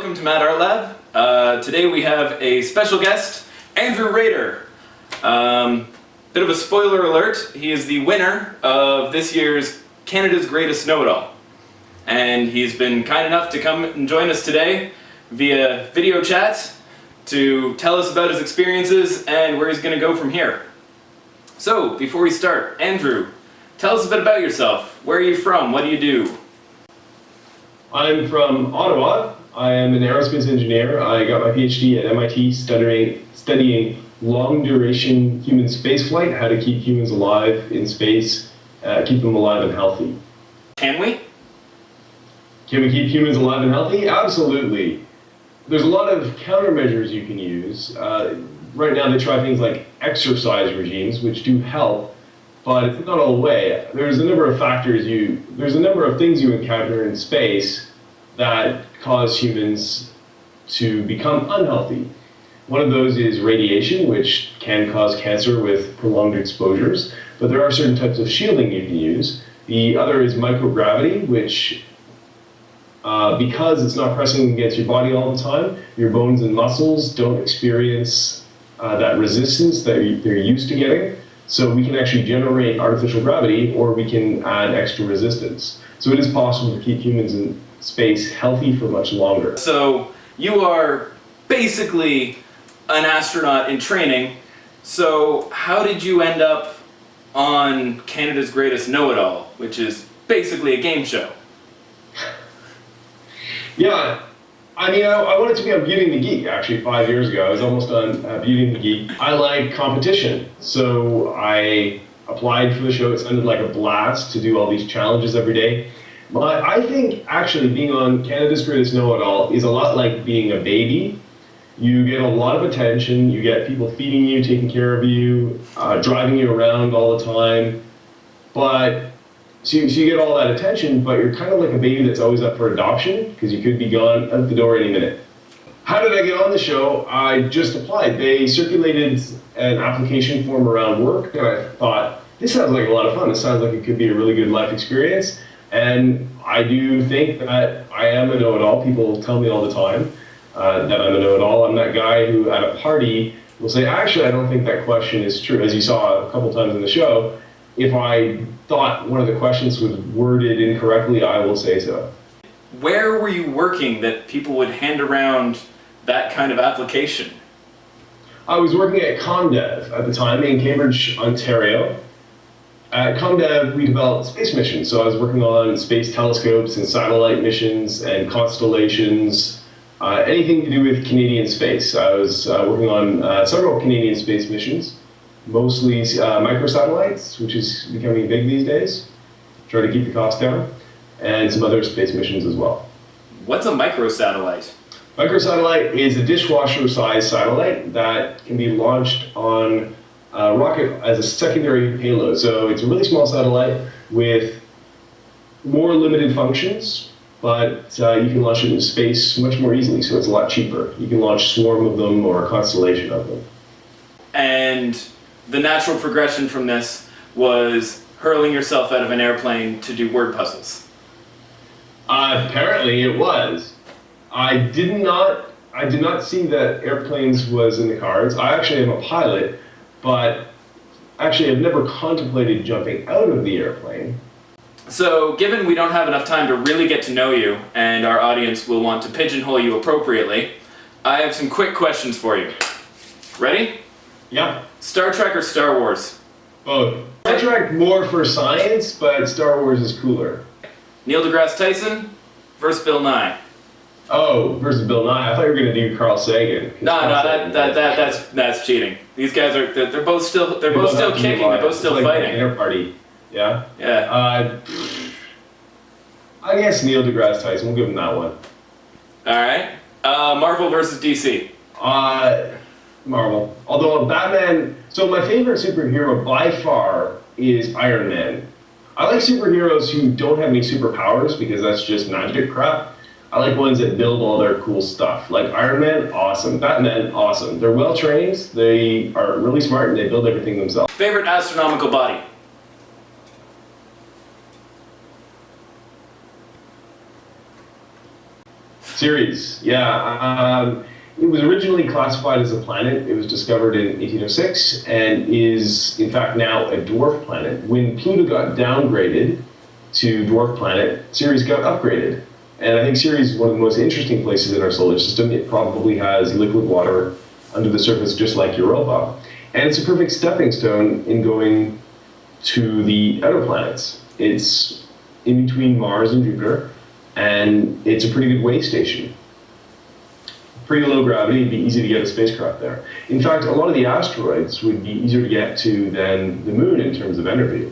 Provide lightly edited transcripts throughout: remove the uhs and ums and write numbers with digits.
welcome to Madartlab. Today we have a special guest, Andrew Rader. Bit of a spoiler alert, he is the winner of this year's Canada's Greatest Know-It-All. And he's been kind enough to come and join us today via video chat to tell us about his experiences and where he's going to go from here. So, before we start, Andrew, tell us a bit about yourself. Where are you from? What do you do? I'm from Ottawa. I am an aerospace engineer. I got my PhD at MIT studying long-duration human spaceflight, how to keep humans alive in space, keep them alive and healthy. Can we? Can we keep humans alive and healthy? Absolutely. There's a lot of countermeasures you can use. Right now they try things like exercise regimes, which do help, but it's not all the way. There's a number of things you encounter in space that cause humans to become unhealthy. One of those is radiation, which can cause cancer with prolonged exposures, but there are certain types of shielding you can use. The other is microgravity, which because it's not pressing against your body all the time, your bones and muscles don't experience that resistance that they're used to getting. So we can actually generate artificial gravity, or we can add extra resistance. So it is possible to keep humans in space healthy for much longer. So you are basically an astronaut in training. So how did you end up on Canada's Greatest Know-It-All, which is basically a game show? Yeah, I mean, I wanted to be on Beauty and the Geek actually 5 years ago. I was almost on Beauty and the Geek. I like competition, so I applied for the show. It sounded like a blast to do all these challenges every day. But I think actually being on Canada's Greatest Know-It-All is a lot like being a baby. You get a lot of attention, you get people feeding you, taking care of you, driving you around all the time. So you get all that attention, but you're kind of like a baby that's always up for adoption, because you could be gone out the door any minute. How did I get on the show? I just applied. They circulated an application form around work, and I thought, this sounds like a lot of fun. This sounds like it could be a really good life experience. And I do think that I am a know-it-all. People tell me all the time that I'm a know-it-all. I'm that guy who at a party will say, actually, I don't think that question is true. As you saw a couple times in the show, if I thought one of the questions was worded incorrectly, I will say so. Where were you working that people would hand around that kind of application? I was working at ComDev at the time in Cambridge, Ontario. At ComDev, we developed space missions, so I was working on space telescopes and satellite missions and constellations, anything to do with Canadian space. I was working on several Canadian space missions, mostly microsatellites, which is becoming big these days, try to keep the cost down, and some other space missions as well. What's a microsatellite? Microsatellite is a dishwasher-sized satellite that can be launched on a rocket as a secondary payload. So it's a really small satellite with more limited functions, but you can launch it into space much more easily, so it's a lot cheaper. You can launch a swarm of them or a constellation of them. And the natural progression from this was hurling yourself out of an airplane to do word puzzles. Apparently it was. I did not see that airplanes was in the cards. I actually am a pilot, but actually I've never contemplated jumping out of the airplane. So, given we don't have enough time to really get to know you, and our audience will want to pigeonhole you appropriately, I have some quick questions for you. Ready? Yeah. Star Trek or Star Wars? Both. Star Trek more for science, but Star Wars is cooler. Neil deGrasse Tyson versus Bill Nye? Oh, versus Bill Nye. I thought you were going to do Carl Sagan. No, that's cheating. These guys are they're both still kicking. They're both still fighting. Inner party. Yeah. Yeah. I guess Neil deGrasse Tyson. We'll give him that one. All right. Marvel versus DC? Marvel. Although Batman. So my favorite superhero by far is Iron Man. I like superheroes who don't have any superpowers because that's just magic crap. I like ones that build all their cool stuff. Like Iron Man, awesome. Batman, awesome. They're well trained, they are really smart, and they build everything themselves. Favorite astronomical body? Ceres, yeah. It was originally classified as a planet. It was discovered in 1806 and is, in fact, now a dwarf planet. When Pluto got downgraded to dwarf planet, Ceres got upgraded. And I think Ceres is one of the most interesting places in our solar system. It probably has liquid water under the surface, just like Europa. And it's a perfect stepping stone in going to the outer planets. It's in between Mars and Jupiter, and it's a pretty good way station. Pretty low gravity, it'd be easy to get a spacecraft there. In fact, a lot of the asteroids would be easier to get to than the moon in terms of energy.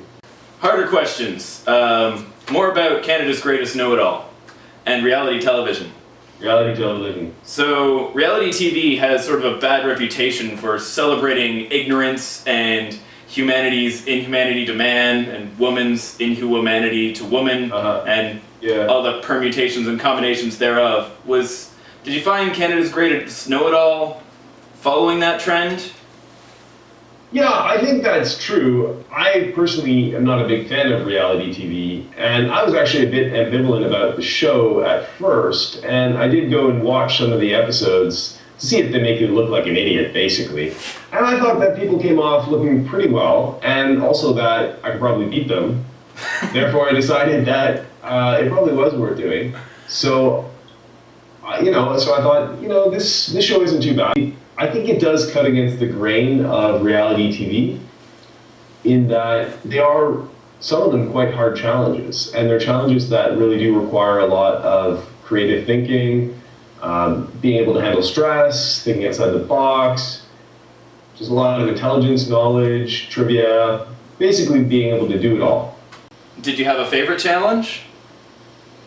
Harder questions. More about Canada's greatest know-it-all and reality television. Reality television. So, reality TV has sort of a bad reputation for celebrating ignorance and humanity's inhumanity to man and woman's inhumanity to woman and all the permutations and combinations thereof. Did you find Canada's greatest know-it-all following that trend? Yeah, I think that's true. I personally am not a big fan of reality TV, and I was actually a bit ambivalent about the show at first, and I did go and watch some of the episodes to see if they make you look like an idiot, basically. And I thought that people came off looking pretty well, and also that I could probably beat them. Therefore, I decided that it probably was worth doing. So, so I thought, this show isn't too bad. I think it does cut against the grain of reality TV in that they are, some of them, quite hard challenges. And they're challenges that really do require a lot of creative thinking, being able to handle stress, thinking outside the box, just a lot of intelligence, knowledge, trivia, basically being able to do it all. Did you have a favorite challenge?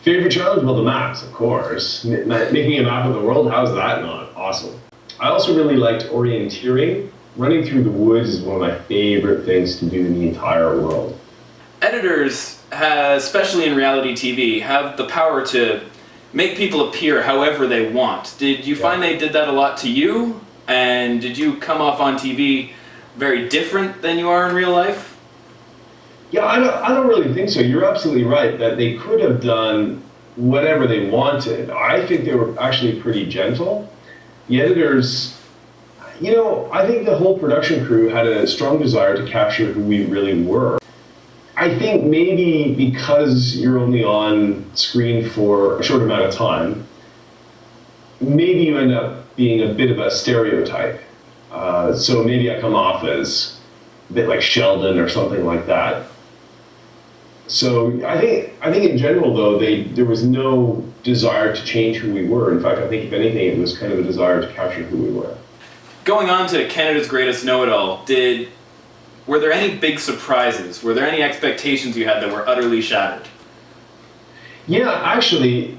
Favorite challenge? Well, the maps, of course. Making a map of the world, how's that not awesome? I also really liked orienteering. Running through the woods is one of my favorite things to do in the entire world. Editors, especially in reality TV, have the power to make people appear however they want. Did you find they did that a lot to you? And did you come off on TV very different than you are in real life? Yeah, I don't really think so. You're absolutely right that they could have done whatever they wanted. I think they were actually pretty gentle. The editors, I think the whole production crew had a strong desire to capture who we really were. I think maybe because you're only on screen for a short amount of time, maybe you end up being a bit of a stereotype. So maybe I come off as a bit like Sheldon or something like that. So I think in general, though, there was no desire to change who we were. In fact, I think if anything, it was kind of a desire to capture who we were. Going on to Canada's Greatest Know-It-All, were there any big surprises? Were there any expectations you had that were utterly shattered? Yeah, actually,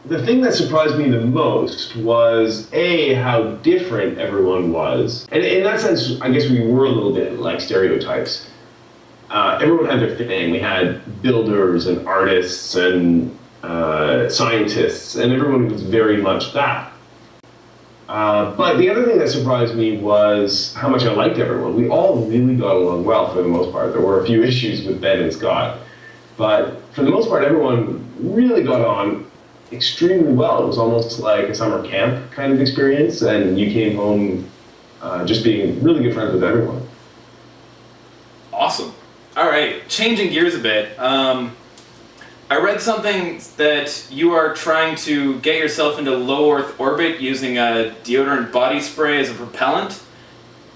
the thing that surprised me the most was, A, how different everyone was. And in that sense, I guess we were a little bit like stereotypes. Everyone had their thing. We had builders and artists and scientists, and everyone was very much that. But the other thing that surprised me was how much I liked everyone. We all really got along well for the most part. There were a few issues with Ben and Scott, but for the most part, everyone really got on extremely well. It was almost like a summer camp kind of experience, and you came home just being really good friends with everyone. Awesome. All right, changing gears a bit. I read something that you are trying to get yourself into low Earth orbit using a deodorant body spray as a propellant.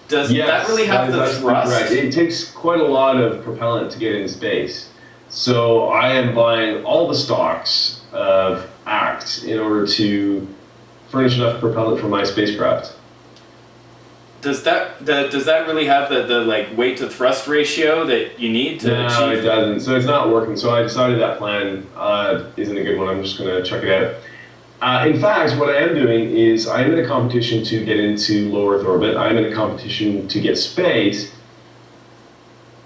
Does that really have the thrust? Right. It takes quite a lot of propellant to get into space. So I am buying all the stocks of ACT in order to furnish enough propellant for my spacecraft. Does that really have the weight to thrust ratio that you need to achieve? No, it doesn't. So it's not working. So I decided that plan isn't a good one. I'm just going to check it out. In fact, what I am doing is I am in a competition to get into low Earth orbit. I am in a competition to get space.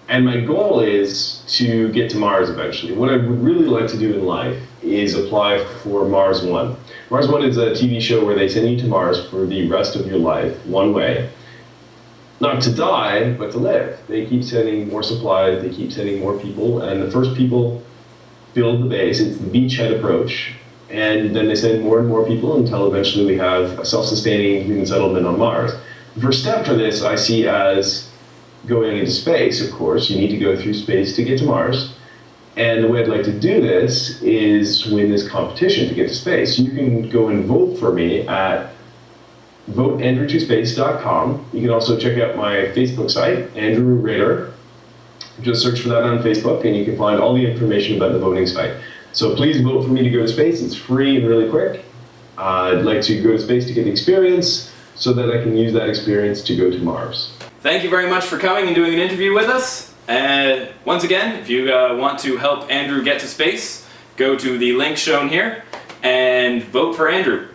And my goal is to get to Mars eventually. What I would really like to do in life is apply for Mars One. Mars One is a TV show where they send you to Mars for the rest of your life, one way. Not to die, but to live. They keep sending more supplies, they keep sending more people, and the first people build the base. It's the beachhead approach. and then they send more and more people until eventually we have a self-sustaining human settlement on Mars. The first step for this I see as going into space, of course. You need to go through space to get to Mars. And the way I'd like to do this is win this competition to get to space. You can go and vote for me at voteandrew2space.com. You can also check out my Facebook site, Andrew Rader. Just search for that on Facebook and you can find all the information about the voting site. So please vote for me to go to space. It's free and really quick. I'd like to go to space to get the experience so that I can use that experience to go to Mars. Thank you very much for coming and doing an interview with us. And once again, if you want to help Andrew get to space, go to the link shown here and vote for Andrew.